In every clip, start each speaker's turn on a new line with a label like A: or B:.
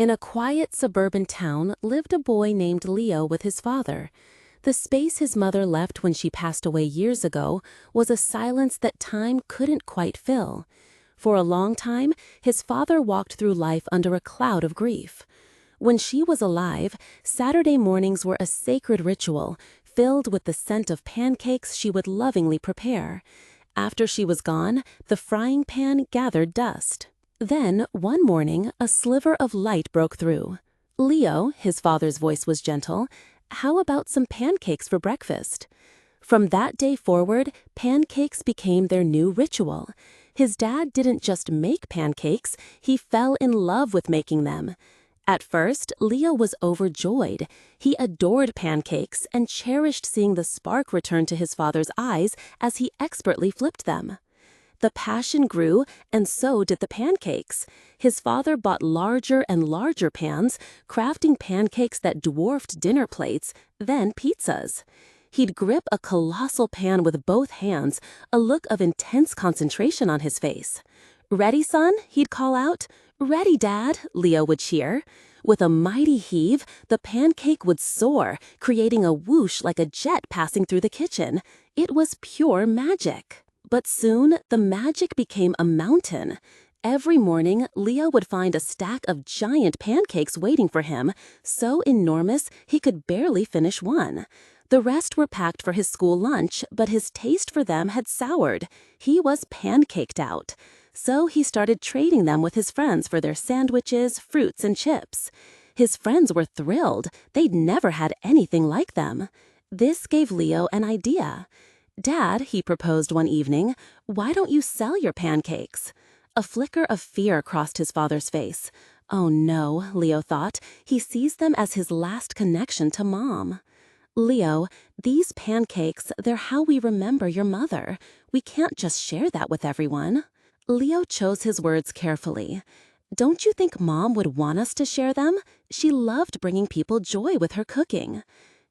A: In a quiet suburban town lived a boy named Leo with his father. The space his mother left when she passed away years ago was a silence that time couldn't quite fill. For a long time, his father walked through life under a cloud of grief. When she was alive, Saturday mornings were a sacred ritual, filled with the scent of pancakes she would lovingly prepare. After she was gone, the frying pan gathered dust. Then, one morning, a sliver of light broke through. "Leo," his father's voice was gentle, "how about some pancakes for breakfast?" From that day forward, pancakes became their new ritual. His dad didn't just make pancakes, he fell in love with making them. At first, Leo was overjoyed. He adored pancakes and cherished seeing the spark return to his father's eyes as he expertly flipped them. The passion grew, and so did the pancakes. His father bought larger and larger pans, crafting pancakes that dwarfed dinner plates, then pizzas. He'd grip a colossal pan with both hands, a look of intense concentration on his face. "Ready, son?" he'd call out. "Ready, Dad," Leo would cheer. With a mighty heave, the pancake would soar, creating a whoosh like a jet passing through the kitchen. It was pure magic. But soon, the magic became a mountain. Every morning, Leo would find a stack of giant pancakes waiting for him, so enormous he could barely finish one. The rest were packed for his school lunch, but his taste for them had soured. He was pancaked out. So he started trading them with his friends for their sandwiches, fruits, and chips. His friends were thrilled. They'd never had anything like them. This gave Leo an idea. "Dad," he proposed one evening, "why don't you sell your pancakes?" A flicker of fear crossed his father's face. Oh no, Leo thought, he sees them as his last connection to Mom. "Leo, these pancakes, they're how we remember your mother. We can't just share that with everyone." Leo chose his words carefully. "Don't you think Mom would want us to share them? She loved bringing people joy with her cooking."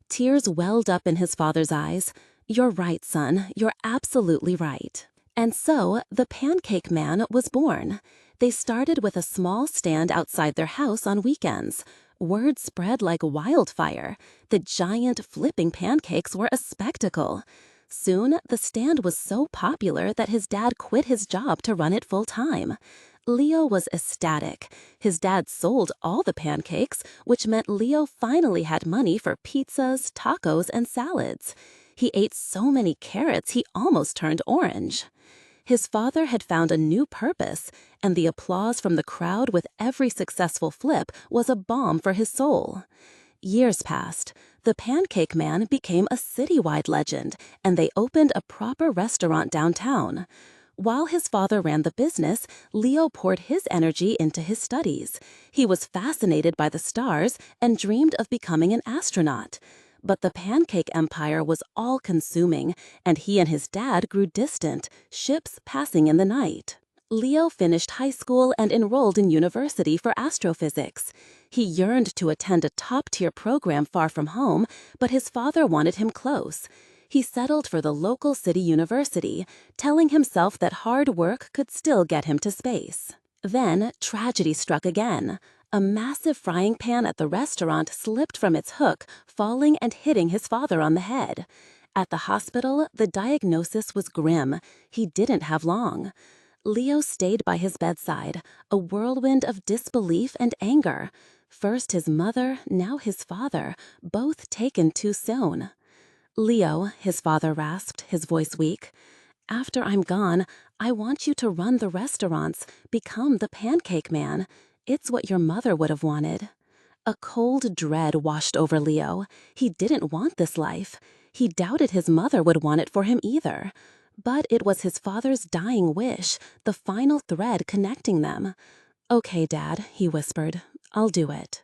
A: Tears welled up in his father's eyes. "You're right, son. You're absolutely right." And so, the Pancake Man was born. They started with a small stand outside their house on weekends. Word spread like wildfire. The giant flipping pancakes were a spectacle. Soon, the stand was so popular that his dad quit his job to run it full-time. Leo was ecstatic. His dad sold all the pancakes, which meant Leo finally had money for pizzas, tacos, and salads. He ate so many carrots he almost turned orange. His father had found a new purpose, and the applause from the crowd with every successful flip was a balm for his soul. Years passed. The Pancake Man became a citywide legend, and they opened a proper restaurant downtown. While his father ran the business, Leo poured his energy into his studies. He was fascinated by the stars and dreamed of becoming an astronaut. But the pancake empire was all-consuming, and he and his dad grew distant, ships passing in the night. Leo finished high school and enrolled in university for astrophysics. He yearned to attend a top-tier program far from home, but his father wanted him close. He settled for the local city university, telling himself that hard work could still get him to space. Then, tragedy struck again. A massive frying pan at the restaurant slipped from its hook, falling and hitting his father on the head. At the hospital, the diagnosis was grim. He didn't have long. Leo stayed by his bedside, a whirlwind of disbelief and anger. First his mother, now his father, both taken too soon. "Leo," his father rasped, his voice weak, "after I'm gone, I want you to run the restaurants, become the Pancake Man. It's what your mother would have wanted." A cold dread washed over Leo. He didn't want this life. He doubted his mother would want it for him either. But it was his father's dying wish, the final thread connecting them. "Okay, Dad," he whispered. "I'll do it."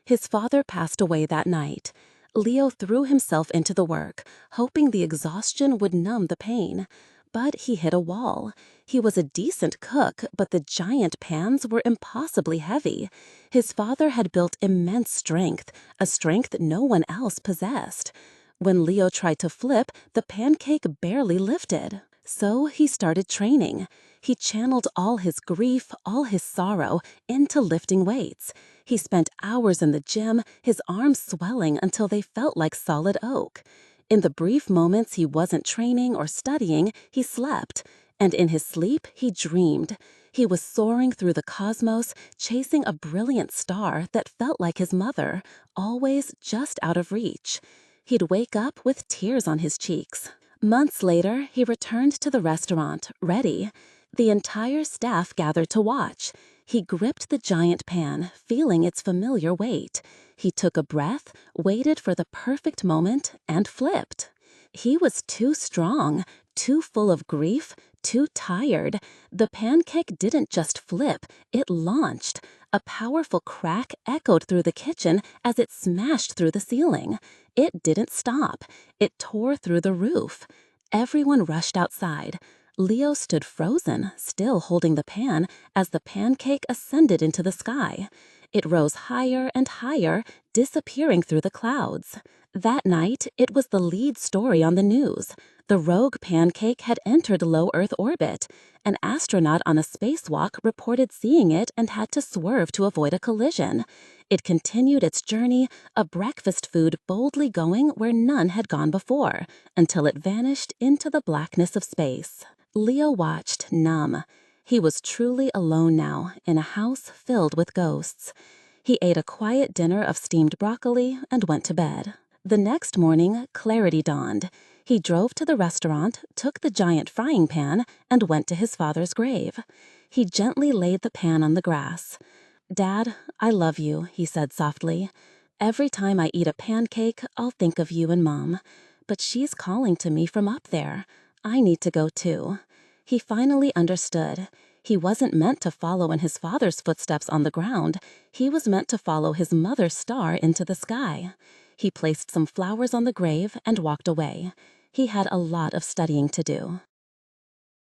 A: His father passed away that night. Leo threw himself into the work, hoping the exhaustion would numb the pain. But he hit a wall. He was a decent cook, but the giant pans were impossibly heavy. His father had built immense strength, a strength no one else possessed. When Leo tried to flip, the pancake barely lifted. So he started training. He channeled all his grief, all his sorrow, into lifting weights. He spent hours in the gym, his arms swelling until they felt like solid oak. In the brief moments he wasn't training or studying, he slept. And in his sleep, he dreamed. He was soaring through the cosmos, chasing a brilliant star that felt like his mother, always just out of reach. He'd wake up with tears on his cheeks. Months later, he returned to the restaurant, ready. The entire staff gathered to watch. He gripped the giant pan, feeling its familiar weight. He took a breath, waited for the perfect moment, and flipped. He was too strong, too full of grief, too tired. The pancake didn't just flip, it launched. A powerful crack echoed through the kitchen as it smashed through the ceiling. It didn't stop. It tore through the roof. Everyone rushed outside. Leo stood frozen, still holding the pan, as the pancake ascended into the sky. It rose higher and higher, disappearing through the clouds. That night, it was the lead story on the news. The rogue pancake had entered low Earth orbit. An astronaut on a spacewalk reported seeing it and had to swerve to avoid a collision. It continued its journey, a breakfast food boldly going where none had gone before, until it vanished into the blackness of space. Leo watched, numb. He was truly alone now, in a house filled with ghosts. He ate a quiet dinner of steamed broccoli and went to bed. The next morning, clarity dawned. He drove to the restaurant, took the giant frying pan, and went to his father's grave. He gently laid the pan on the grass. "Dad, I love you," he said softly. "Every time I eat a pancake, I'll think of you and Mom. But she's calling to me from up there. I need to go too." He finally understood. He wasn't meant to follow in his father's footsteps on the ground. He was meant to follow his mother's star into the sky. He placed some flowers on the grave and walked away. He had a lot of studying to do.